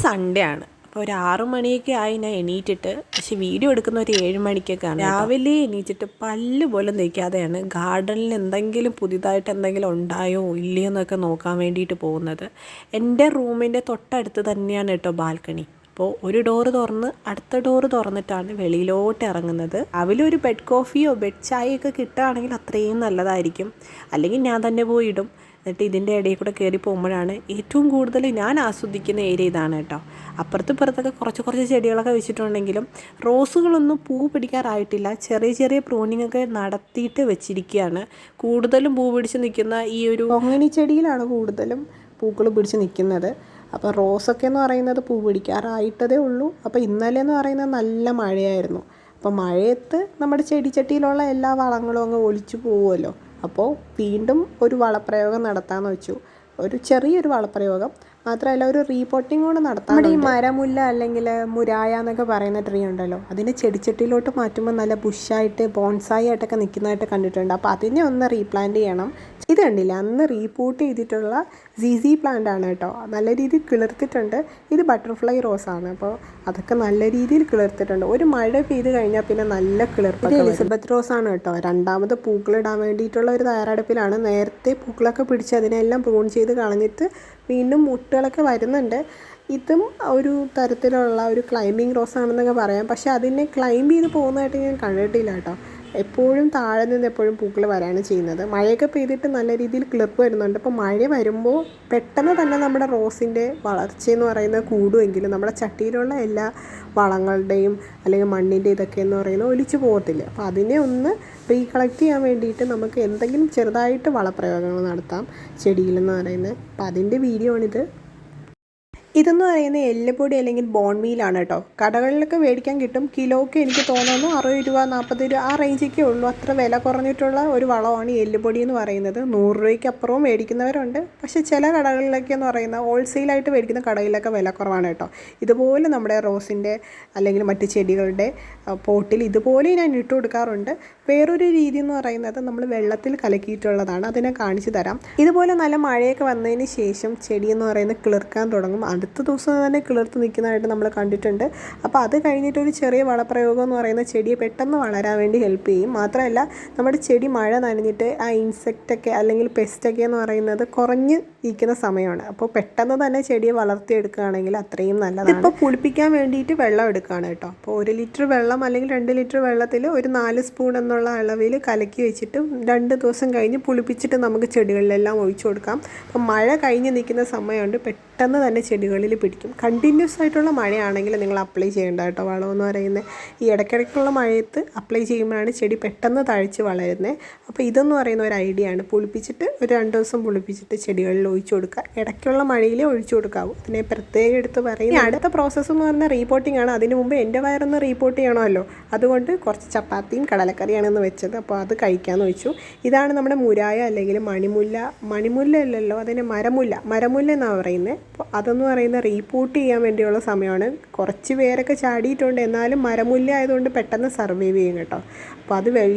Sunday ആണ്. അപ്പോൾ ഒരു 6 മണിയൊക്കെ ആയി ഞാൻ എണീറ്റിട്ട്, പക്ഷേ വീഡിയോ എടുക്കുന്ന ഒരു 7 മണിക്കൊക്കെയാണ്. രാവിലെ എണീറ്റിട്ട് പല്ല് പോലും തേക്കാതെയാണ് ഗാർഡനിൽ എന്തെങ്കിലും പുതിയതായിട്ട് എന്തെങ്കിലും ഉണ്ടായോ ഇല്ലയോ എന്നൊക്കെ നോക്കാൻ വേണ്ടിയിട്ട് പോകുന്നത്. എൻ്റെ റൂമിൻ്റെ തൊട്ടടുത്ത് തന്നെയാണ് കേട്ടോ ബാൽക്കണി. അപ്പോൾ ഒരു ഡോറ് തുറന്ന് അടുത്ത ഡോറ് തുറന്നിട്ടാണ് വെളിയിലോട്ട് ഇറങ്ങുന്നത്. രാവിലെ ഒരു ബെഡ് കോഫിയോ ബെഡ് ചായയൊക്കെ കിട്ടുകയാണെങ്കിൽ അത്രയും നല്ലതായിരിക്കും. അല്ലെങ്കിൽ ഞാൻ തന്നെ പോയി ഇടും. എന്നിട്ട് ഇതിൻ്റെ ഇടയിൽ കൂടെ കയറി പോകുമ്പോഴാണ് ഏറ്റവും കൂടുതൽ ഞാൻ ആസ്വദിക്കുന്ന ഏരിയ ഇതാണ് കേട്ടോ. അപ്പുറത്തും ഇപ്പുറത്തൊക്കെ കുറച്ച് ചെടികളൊക്കെ വെച്ചിട്ടുണ്ടെങ്കിലും റോസുകളൊന്നും പൂ പിടിക്കാറായിട്ടില്ല. ചെറിയ ചെറിയ പ്രൂണിങ് ഒക്കെ നടത്തിയിട്ട് വെച്ചിരിക്കുകയാണ്. കൂടുതലും പൂ പിടിച്ച് നിൽക്കുന്ന ഈ ഒരു കൊങ്ങണി ചെടിയിലാണ് കൂടുതലും പൂക്കൾ പിടിച്ച് നിൽക്കുന്നത്. അപ്പോൾ റോസൊക്കെ എന്ന് പറയുന്നത് പൂ പിടിക്കാറായിട്ടതേ ഉള്ളൂ. അപ്പോൾ ഇന്നലെ എന്ന് പറയുന്നത് നല്ല മഴയായിരുന്നു. അപ്പോൾ മഴയത്ത് നമ്മുടെ ചെടിച്ചട്ടിയിലുള്ള എല്ലാ വളങ്ങളും അങ്ങ് ഒലിച്ചു പോകുമല്ലോ. അപ്പോൾ വീണ്ടും ഒരു വളപ്രയോഗം നടത്താമെന്ന് വെച്ചു. ഒരു ചെറിയൊരു വളപ്രയോഗം മാത്രമല്ല, ഒരു റീപോട്ടിങ് കൂടെ നടത്താം. നമ്മുടെ ഈ മരമുല്ല അല്ലെങ്കിൽ മുരായ എന്നൊക്കെ പറയുന്ന ട്രീ ഉണ്ടല്ലോ, അതിനെ ചെടിച്ചട്ടിയിലോട്ട് മാറ്റുമ്പോൾ നല്ല ബുഷായിട്ട് ബോൺസായി ആയിട്ടൊക്കെ നിൽക്കുന്നതായിട്ട് കണ്ടിട്ടുണ്ട്. അപ്പോൾ അതിനെ ഒന്ന് റീപ്ലാന്റ് ചെയ്യണം. ഇത് കണ്ടില്ല, അന്ന് റീപോട്ട് ചെയ്തിട്ടുള്ള ZZ പ്ലാന്റ് ആണ് കേട്ടോ. നല്ല രീതിയിൽ കിളിർത്തിട്ടുണ്ട്. ഇത് ബട്ടർഫ്ലൈ റോസാണ്. അപ്പോൾ അതൊക്കെ നല്ല രീതിയിൽ കിളിർത്തിട്ടുണ്ട്. ഒരു മഴ പെയ്ത് കഴിഞ്ഞാൽ പിന്നെ നല്ല കിളിർപ്പ്. എലിസബത്ത് റോസാണ് കേട്ടോ. രണ്ടാമത് പൂക്കളിടാൻ വേണ്ടിയിട്ടുള്ള ഒരു തയ്യാറെടുപ്പിലാണ്. നേരത്തെ പൂക്കളൊക്കെ പിടിച്ച് അതിനെല്ലാം പ്രൂൺ ചെയ്ത് കളഞ്ഞിട്ട് വീണ്ടും മുട്ടുകളൊക്കെ വരുന്നുണ്ട്. ഇതും ഒരു തരത്തിലുള്ള ഒരു ക്ലൈമ്പിങ് റോസാണെന്നൊക്കെ പറയാം. പക്ഷേ അതിനെ ക്ലൈംബ് ചെയ്ത് പോകുന്നതായിട്ട് ഞാൻ കണ്ടിട്ടില്ല കേട്ടോ. എപ്പോഴും താഴെ നിന്ന് എപ്പോഴും പൂക്കൾ വരാണ് ചെയ്യുന്നത്. മഴയൊക്കെ പെയ്തിട്ട് നല്ല രീതിയിൽ കിളിർപ്പ് വരുന്നുണ്ട്. അപ്പോൾ മഴ വരുമ്പോൾ പെട്ടെന്ന് തന്നെ നമ്മുടെ റോസിൻ്റെ വളർച്ചയെന്ന് പറയുന്നത് കൂടുമെങ്കിലും നമ്മുടെ ചട്ടിയിലുള്ള എല്ലാ വളങ്ങളുടെയും അല്ലെങ്കിൽ മണ്ണിൻ്റെ ഇതൊക്കെ എന്ന് പറയുന്നത് ഒലിച്ചു പോകത്തില്ല. അപ്പോൾ അതിനെ ഒന്ന് റീകളക്ട് ചെയ്യാൻ വേണ്ടിയിട്ട് നമുക്ക് എന്തെങ്കിലും ചെറുതായിട്ട് വളപ്രയോഗങ്ങൾ നടത്താം ചെടിയിലെന്ന് പറയുന്നത്. അപ്പോൾ അതിൻ്റെ വീഡിയോ ആണിത്. ഇതെന്ന് പറയുന്നത് എല്ലുപൊടി അല്ലെങ്കിൽ ബോൺ മീലാണ് കേട്ടോ. കടകളിലൊക്കെ മേടിക്കാൻ കിട്ടും. കിലോയ്ക്ക് എനിക്ക് തോന്നുന്നു 60 രൂപ 40 രൂപ ആ റേഞ്ചൊക്കെ ഉള്ളൂ. അത്ര വില കുറഞ്ഞിട്ടുള്ള ഒരു വളമാണ് എല്ലുപൊടി എന്ന് പറയുന്നത്. 100 രൂപയ്ക്ക് അപ്പുറവും മേടിക്കുന്നവരുണ്ട്. പക്ഷേ ചില കടകളിലൊക്കെ എന്ന് പറയുന്നത് ഹോൾസെയിലായിട്ട് മേടിക്കുന്ന കടയിലൊക്കെ വില കുറവാണ് കേട്ടോ. ഇതുപോലെ നമ്മുടെ റോസിൻ്റെ അല്ലെങ്കിൽ മറ്റ് ചെടികളുടെ പോട്ടിൽ ഇതുപോലെ ഞാൻ ഇട്ട് കൊടുക്കാറുണ്ട്. വേറൊരു രീതി എന്ന് പറയുന്നത് നമ്മൾ വെള്ളത്തിൽ കലക്കിയിട്ടുള്ളതാണ്. അതിനെ കാണിച്ചു തരാം. ഇതുപോലെ നല്ല മഴയൊക്കെ വന്നതിന് ശേഷം ചെടി എന്ന് പറയുന്നത് കിളിർക്കാൻ തുടങ്ങും. അടുത്ത ദിവസം തന്നെ കിളിർത്ത് നിൽക്കുന്നതായിട്ട് നമ്മൾ കണ്ടിട്ടുണ്ട്. അപ്പോൾ അത് കഴിഞ്ഞിട്ടൊരു ചെറിയ വളപ്രയോഗം എന്ന് പറയുന്ന ചെടിയെ പെട്ടെന്ന് വളരാൻ വേണ്ടി ഹെൽപ്പ് ചെയ്യും. മാത്രമല്ല നമ്മുടെ ചെടി മഴ നനഞ്ഞിട്ട് ആ ഇൻസെക്റ്റൊക്കെ അല്ലെങ്കിൽ പെസ്റ്റൊക്കെ എന്ന് പറയുന്നത് കുറഞ്ഞ് ഇരിക്കുന്ന സമയമാണ്. അപ്പോൾ പെട്ടെന്ന് തന്നെ ചെടിയെ വളർത്തിയെടുക്കുകയാണെങ്കിൽ അത്രയും നല്ലതാണ്. ഇപ്പോൾ പുളിപ്പിക്കാൻ വേണ്ടിയിട്ട് വെള്ളം എടുക്കുകയാണ് കേട്ടോ. അപ്പോൾ 1 ലിറ്റർ വെള്ളം അല്ലെങ്കിൽ 2 ലിറ്റർ വെള്ളത്തിൽ ഒരു 4 സ്പൂൺ എന്നുള്ള അളവിൽ കലക്കി വെച്ചിട്ട് 2 ദിവസം കഴിഞ്ഞ് പുളിപ്പിച്ചിട്ട് നമുക്ക് ചെടികളിലെല്ലാം ഒഴിച്ചു കൊടുക്കാം. അപ്പം മഴ കഴിഞ്ഞ് നിൽക്കുന്ന സമയമുണ്ട്, പെട്ടെന്ന് തന്നെ ചെടികളിൽ പിടിക്കും. കണ്ടിന്യൂസ് ആയിട്ടുള്ള മഴയാണെങ്കിൽ നിങ്ങൾ അപ്ലൈ ചെയ്യേണ്ട കേട്ടോ. വളമെന്ന് പറയുന്നത് ഈ ഇടയ്ക്കിടയ്ക്കുള്ള മഴയത്ത് അപ്ലൈ ചെയ്യുമ്പോഴാണ് ചെടി പെട്ടെന്ന് തഴച്ച് വളരുന്നത്. അപ്പോൾ ഇതെന്ന് പറയുന്ന ഒരു ഐഡിയ ആണ്. പുളിപ്പിച്ചിട്ട് ഒരു 2 ദിവസം പുളിപ്പിച്ചിട്ട് ചെടികളിൽ ഒഴിച്ചു കൊടുക്കുക. ഇടയ്ക്കുള്ള മഴയിൽ ഒഴിച്ചു കൊടുക്കാവൂ. അതിനെ പ്രത്യേകം എടുത്ത് പറയും. അടുത്ത പ്രോസസ്സ് എന്ന് പറഞ്ഞാൽ റീപോട്ടിംഗ് ആണ്. അതിന് മുമ്പ് എൻ്റെ വയറൊന്ന് റീപോർട്ട് ചെയ്യണമല്ലോ. അതുകൊണ്ട് കുറച്ച് ചപ്പാത്തിയും കടലക്കറിയാണെന്ന് വെച്ചത്. അപ്പോൾ അത് കഴിക്കാമെന്ന് വെച്ചു. ഇതാണ് നമ്മുടെ മുരായ അല്ലെങ്കിൽ മണിമുല്ല അല്ലല്ലോ, അതിന് മരമുല്ല എന്നാണ് പറയുന്നത്. അപ്പോൾ അതെന്ന് പറയുന്നത് റീപോർട്ട് ചെയ്യാൻ വേണ്ടിയുള്ള സമയമാണ്. കുറച്ച് പേരൊക്കെ ചാടിയിട്ടുണ്ട്, എന്നാലും മരമുല്ല ആയതുകൊണ്ട് പെട്ടെന്ന് സർവൈവ് ചെയ്യും കേട്ടോ. അപ്പോൾ അത്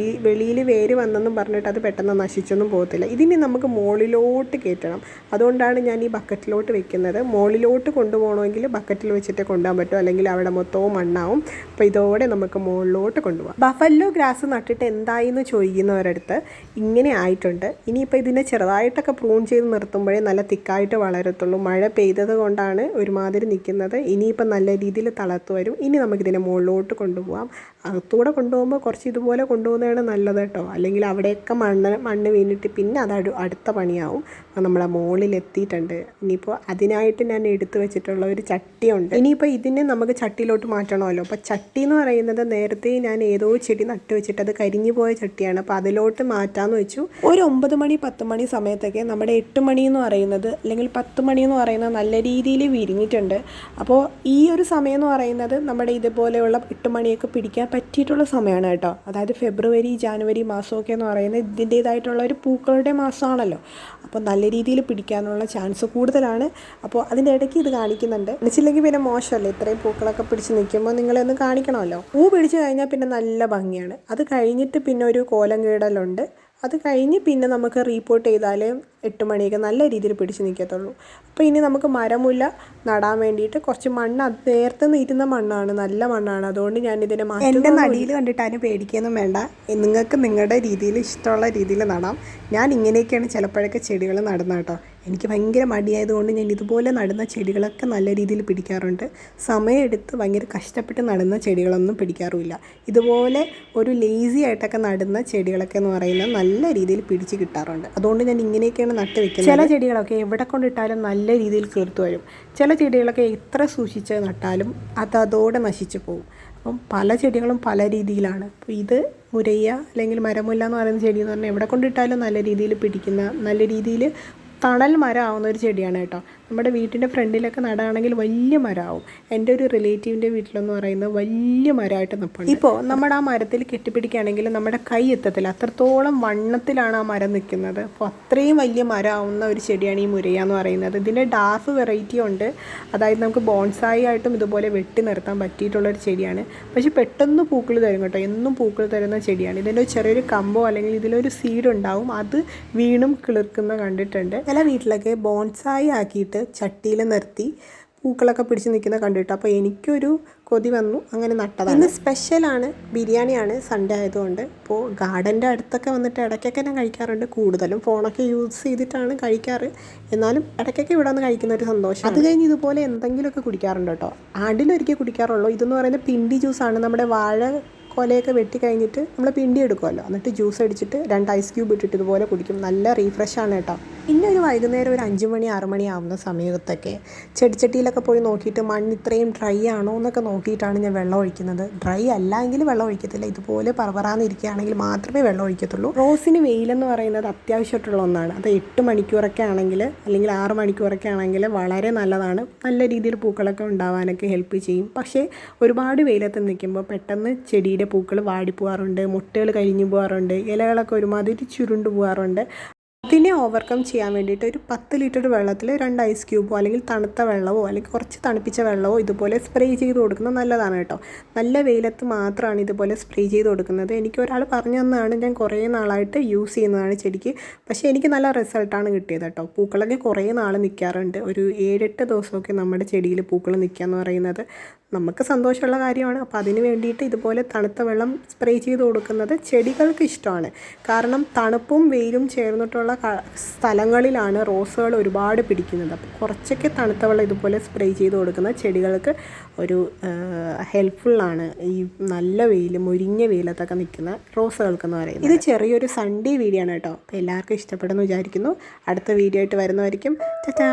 വെളിയിൽ വേര് വന്നെന്നും പറഞ്ഞിട്ട് അത് പെട്ടെന്ന് നശിച്ചൊന്നും പോകത്തില്ല. ഇതിന് നമുക്ക് മുകളിലോട്ട് കയറ്റണം. അതുകൊണ്ടാണ് ഞാൻ ഈ ബക്കറ്റിലോട്ട് വെക്കുന്നത്. മുകളിലോട്ട് കൊണ്ടുപോകണമെങ്കിൽ ബക്കറ്റിൽ വെച്ചിട്ട് കൊണ്ടുപോകാൻ പറ്റും, അല്ലെങ്കിൽ അവിടെ മൊത്തവും മണ്ണാവും. അപ്പോൾ ഇതോടെ നമുക്ക് മുകളിലോട്ട് കൊണ്ടുപോകാം. ബഫല്ലോ ഗ്രാസ് നട്ടിട്ട് എന്തായി എന്ന് ചോദിക്കുന്നവരടുത്ത് ഇങ്ങനെ ആയിട്ടുണ്ട്. ഇനിയിപ്പോൾ ഇതിനെ ചെറുതായിട്ടൊക്കെ പ്രൂൺ ചെയ്ത് നിർത്തുമ്പോഴേ നല്ല തിക്കായിട്ട് വളരത്തുള്ളൂ. മഴ പെയ്തത് കൊണ്ടാണ് ഒരുമാതിരി നിൽക്കുന്നത്. ഇനിയിപ്പോൾ നല്ല രീതിയിൽ തളർത്ത് വരും. ഇനി നമുക്കിതിനെ മുകളിലോട്ട് കൊണ്ടുപോകാം. അകത്തൂടെ കൊണ്ടുപോകുമ്പോൾ കുറച്ച് ഇതുപോലെ കൊണ്ടുപോകുന്നതാണ് നല്ലത് കേട്ടോ. അല്ലെങ്കിൽ അവിടെയൊക്കെ മണ്ണ് വീണിട്ട് പിന്നെ അത് അടുത്ത പണിയാവും. നമ്മളെ മുകളിൽ എത്തിയിട്ടുണ്ട്. ഇനിയിപ്പോൾ അതിനായിട്ട് ഞാൻ എടുത്തു വെച്ചിട്ടുള്ള ഒരു ചട്ടിയുണ്ട്. ഇനിയിപ്പോൾ ഇതിനെ നമുക്ക് ചട്ടിയിലോട്ട് മാറ്റണമല്ലോ. അപ്പോൾ ചട്ടി എന്ന് പറയുന്നത് നേരത്തെ ഞാൻ ഏതോ ചെടി നട്ട് വെച്ചിട്ട് അത് കരിഞ്ഞു പോയ ചട്ടിയാണ്. അപ്പോൾ അതിലോട്ട് മാറ്റാമെന്ന് വെച്ചു. ഒരു 9 മണി 10 മണി സമയത്തൊക്കെ നമ്മുടെ 8 മണി എന്ന് പറയുന്നത് അല്ലെങ്കിൽ 10 മണി എന്ന് പറയുന്നത് നല്ല രീതിയിൽ വിരിഞ്ഞിട്ടുണ്ട്. അപ്പോൾ ഈ ഒരു സമയം എന്ന് പറയുന്നത് നമ്മുടെ ഇതുപോലെയുള്ള 8 മണിയൊക്കെ പിടിക്കാൻ പറ്റിയിട്ടുള്ള സമയമാണ് കേട്ടോ. അതായത് ഫെബ്രുവരി ജാനുവരി മാസമൊക്കെ എന്ന് പറയുന്നത് ഇതിൻ്റേതായിട്ടുള്ള ഒരു പൂക്കളുടെ മാസമാണല്ലോ. അപ്പോൾ നല്ല രീതിയിൽ പിടിക്കാനുള്ള ചാൻസ് കൂടുതലാണ്. അപ്പോൾ അതിൻ്റെ ഇടയ്ക്ക് ഇത് കാണിക്കുന്നുണ്ട്. പിടിച്ചില്ലെങ്കിൽ പിന്നെ മോശമല്ലേ, ഇത്രയും പൂക്കളൊക്കെ പിടിച്ച് നിൽക്കുമ്പോൾ നിങ്ങളെ ഒന്ന് കാണിക്കണമല്ലോ. പൂ പിടിച്ച് കഴിഞ്ഞാൽ പിന്നെ നല്ല ഭംഗിയാണ്. അത് കഴിഞ്ഞിട്ട് പിന്നെ ഒരു കോലം കീടലുണ്ട്. അത് കഴിഞ്ഞ് പിന്നെ നമുക്ക് റീപോർട്ട് ചെയ്താലേ 8 മണിയൊക്കെ നല്ല രീതിയിൽ പിടിച്ച് നിൽക്കത്തുള്ളൂ. അപ്പോൾ ഇനി നമുക്ക് മരമുല്ല നടാൻ വേണ്ടിയിട്ട് കുറച്ച് മണ്ണ്, അത് നേരത്തെ ഇരുന്ന മണ്ണാണ്, നല്ല മണ്ണാണ്. അതുകൊണ്ട് ഞാനിതിനെ മാറ്റി. എൻ്റെ നടിയിൽ കണ്ടിട്ടാലും പേടിക്കുകയൊന്നും വേണ്ട. നിങ്ങൾക്ക് നിങ്ങളുടെ രീതിയിൽ ഇഷ്ടമുള്ള രീതിയിൽ നടാം. ഞാൻ ഇങ്ങനെയൊക്കെയാണ് ചിലപ്പോഴൊക്കെ ചെടികൾ നടുന്നത് കേട്ടോ. എനിക്ക് ഭയങ്കര മടിയായതുകൊണ്ട് ഞാൻ ഇതുപോലെ നടുന്ന ചെടികളൊക്കെ നല്ല രീതിയിൽ പിടിക്കാറുണ്ട്. സമയമെടുത്ത് ഭയങ്കര കഷ്ടപ്പെട്ട് നടുന്ന ചെടികളൊന്നും പിടിക്കാറുമില്ല. ഇതുപോലെ ഒരു ലേസി ആയിട്ടൊക്കെ നടുന്ന ചെടികളൊക്കെ എന്ന് പറയുന്നത് നല്ല രീതിയിൽ പിടിച്ച് കിട്ടാറുണ്ട്. അതുകൊണ്ട് ഞാൻ ഇങ്ങനെയൊക്കെയാണ് നട്ട് വെക്കുന്നത്. ചില ചെടികളൊക്കെ എവിടെ കൊണ്ടിട്ടാലും നല്ല രീതിയിൽ കിളിർത്ത് വരും. ചില ചെടികളൊക്കെ എത്ര സൂക്ഷിച്ച് നട്ടാലും അതോടെ നശിച്ചു പോകും. അപ്പം പല ചെടികളും പല രീതിയിലാണ്. അപ്പോൾ ഇത് മുരയ്യ അല്ലെങ്കിൽ മരമുല്ല എന്ന് പറയുന്ന ചെടി എന്ന് പറഞ്ഞാൽ എവിടെ കൊണ്ടിട്ടാലും നല്ല രീതിയിൽ പിടിക്കുന്ന, നല്ല രീതിയിൽ തണൽ മരം ആവുന്ന ഒരു ചെടിയാണ് കേട്ടോ. നമ്മുടെ വീട്ടിൻ്റെ ഫ്രണ്ടിലൊക്കെ നടുകയാണെങ്കിൽ വലിയ മരമാവും. എൻ്റെ ഒരു റിലേറ്റീവിൻ്റെ വീട്ടിലെന്ന് പറയുന്നത് വലിയ മരമായിട്ട് നിൽപ്പുണ്ട്. ഇപ്പോൾ നമ്മുടെ ആ മരത്തിൽ കെട്ടിപ്പിടിക്കുകയാണെങ്കിൽ നമ്മുടെ കൈ എത്തത്തില്ല, അത്രത്തോളം വണ്ണത്തിലാണ് ആ മരം നിൽക്കുന്നത്. അപ്പോൾ അത്രയും വലിയ മരമാവുന്ന ഒരു ചെടിയാണ് ഈ മുരയ്യ എന്ന് പറയുന്നത്. ഇതിൻ്റെ ഡാർഫ് വെറൈറ്റി ഉണ്ട്, അതായത് നമുക്ക് ബോൺസായി ആയിട്ടും ഇതുപോലെ വെട്ടി നിർത്താൻ പറ്റിയിട്ടുള്ളൊരു ചെടിയാണ്. പക്ഷേ പെട്ടെന്ന് പൂക്കൾ തരും കേട്ടോ, എന്നും പൂക്കൾ തരുന്ന ചെടിയാണ്. ഇതിൻ്റെ ചെറിയൊരു കമ്പോ അല്ലെങ്കിൽ ഇതിലൊരു സീഡ് ഉണ്ടാവും, അത് വീണും കിളിർക്കുന്ന കണ്ടിട്ടുണ്ട്. ചില വീട്ടിലൊക്കെ ബോൺസായി ആക്കിയിട്ട് ചട്ടിയിൽ നിർത്തി പൂക്കളൊക്കെ പിടിച്ച് നിൽക്കുന്ന കണ്ടിട്ട് അപ്പോൾ എനിക്കൊരു കൊതി വന്നു, അങ്ങനെ നട്ടതാണ്. ഇന്ന് സ്പെഷ്യലാണ്, ബിരിയാണിയാണ്, സൺഡേ ആയതുകൊണ്ട്. ഇപ്പോൾ ഗാർഡൻ്റെ അടുത്തൊക്കെ വന്നിട്ട് ഇടയ്ക്കൊക്കെ ഞാൻ കഴിക്കാറുണ്ട്. കൂടുതലും ഫോണൊക്കെ യൂസ് ചെയ്തിട്ടാണ് കഴിക്കാറ്, എന്നാലും ഇടയ്ക്കൊക്കെ ഇവിടെ വന്ന് കഴിക്കുന്ന ഒരു സന്തോഷം. അത് കഴിഞ്ഞ് ഇതുപോലെ എന്തെങ്കിലുമൊക്കെ കുടിക്കാറുണ്ട് കേട്ടോ. ആണ്ടിലൊരിക്കൽ കുടിക്കാറുള്ളൂ. ഇതെന്ന് പറയുന്നത് പിണ്ടി ജ്യൂസാണ്. നമ്മുടെ വാഴ കൊലയൊക്കെ വെട്ടി കഴിഞ്ഞിട്ട് നമ്മൾ പിണ്ടി എടുക്കുമല്ലോ, എന്നിട്ട് ജ്യൂസ് അടിച്ചിട്ട് 2 ഐസ് ക്യൂബ് ഇട്ടിട്ട് ഇതുപോലെ കുടിക്കും. നല്ല റീഫ്രഷാണ് കേട്ടോ. പിന്നെ ഒരു വൈകുന്നേരം ഒരു 5 മണി 6 മണി ആവുന്ന സമയത്തൊക്കെ ചെടിച്ചട്ടിയിലൊക്കെ പോയി നോക്കിയിട്ട് മണ്ണ് ഇത്രയും ഡ്രൈ ആണോ എന്നൊക്കെ നോക്കിയിട്ടാണ് ഞാൻ വെള്ളം ഒഴിക്കുന്നത്. ഡ്രൈ അല്ല എങ്കിൽ വെള്ളം ഒഴിക്കത്തില്ല. ഇതുപോലെ പറവറാന്നിരിക്കുകയാണെങ്കിൽ മാത്രമേ വെള്ളം ഒഴിക്കത്തുള്ളൂ. റോസിന് വെയിലെന്ന് പറയുന്നത് അത്യാവശ്യമായിട്ടുള്ള ഒന്നാണ്. അത് 8 മണിക്കൂറൊക്കെ ആണെങ്കിൽ അല്ലെങ്കിൽ 6 മണിക്കൂറൊക്കെ ആണെങ്കിൽ വളരെ നല്ലതാണ്. നല്ല രീതിയിൽ പൂക്കളൊക്കെ ഉണ്ടാവാനൊക്കെ ഹെൽപ്പ് ചെയ്യും. പക്ഷേ ഒരുപാട് വെയിലത്ത് നിൽക്കുമ്പോൾ പെട്ടെന്ന് ചെടിയുടെ പൂക്കൾ വാടിപ്പോകാറുണ്ട്, മുട്ടകൾ കരിഞ്ഞു പോകാറുണ്ട്, ഇലകളൊക്കെ ഒരുമാതിരി ചുരുണ്ടു പോകാറുണ്ട്. അതിനെ ഓവർകം ചെയ്യാൻ വേണ്ടിയിട്ട് ഒരു 10 ലിറ്റർ വെള്ളത്തിൽ 2 ഐസ് ക്യൂബോ അല്ലെങ്കിൽ തണുത്ത വെള്ളമോ അല്ലെങ്കിൽ കുറച്ച് തണുപ്പിച്ച വെള്ളമോ ഇതുപോലെ സ്പ്രേ ചെയ്ത് കൊടുക്കുന്നത് നല്ലതാണ് കേട്ടോ. നല്ല വെയിലത്ത് മാത്രമാണ് ഇതുപോലെ സ്പ്രേ ചെയ്ത് കൊടുക്കുന്നത്. എനിക്ക് ഒരാൾ പറഞ്ഞു തന്നതാണ്, ഞാൻ കുറേ നാളായിട്ട് യൂസ് ചെയ്യുന്നതാണ് ചെടിക്ക്. പക്ഷേ എനിക്ക് നല്ല റിസൾട്ടാണ് കിട്ടിയത് കേട്ടോ. പൂക്കളൊക്കെ കുറേ നാൾ നിൽക്കാറുണ്ട്. ഒരു 7-8 ദിവസമൊക്കെ നമ്മുടെ ചെടിയിൽ പൂക്കൾ നിൽക്കുക എന്ന് പറയുന്നത് നമുക്ക് സന്തോഷമുള്ള കാര്യമാണ്. അപ്പോൾ അതിന് വേണ്ടിയിട്ട് ഇതുപോലെ തണുത്ത വെള്ളം സ്പ്രേ ചെയ്ത് കൊടുക്കുന്നത് ചെടികൾക്ക് ഇഷ്ടമാണ്. കാരണം തണുപ്പും വെയിലും ചേർന്നിട്ടുള്ള സ്ഥലങ്ങളിലാണ് റോസുകൾ ഒരുപാട് പിടിക്കുന്നത്. അപ്പോൾ കുറച്ചൊക്കെ തണുത്ത വെള്ളം ഇതുപോലെ സ്പ്രേ ചെയ്ത് കൊടുക്കുന്ന ചെടികൾക്ക് ഒരു ഹെൽപ്ഫുള്ളാണ്. ഈ നല്ല വെയിൽ, മുരിഞ്ഞ വെയിലത്തൊക്കെ നിൽക്കുന്ന റോസുകൾക്കെന്ന് പറയുന്നത്. ഇത് ചെറിയൊരു സൺഡേ വീഡിയോ ആണ് കേട്ടോ. അപ്പോൾ എല്ലാവർക്കും ഇഷ്ടപ്പെടുമെന്ന് വിചാരിക്കുന്നു. അടുത്ത വീഡിയോ ആയിട്ട് വരുന്നതായിരിക്കും. ടാറ്റാ.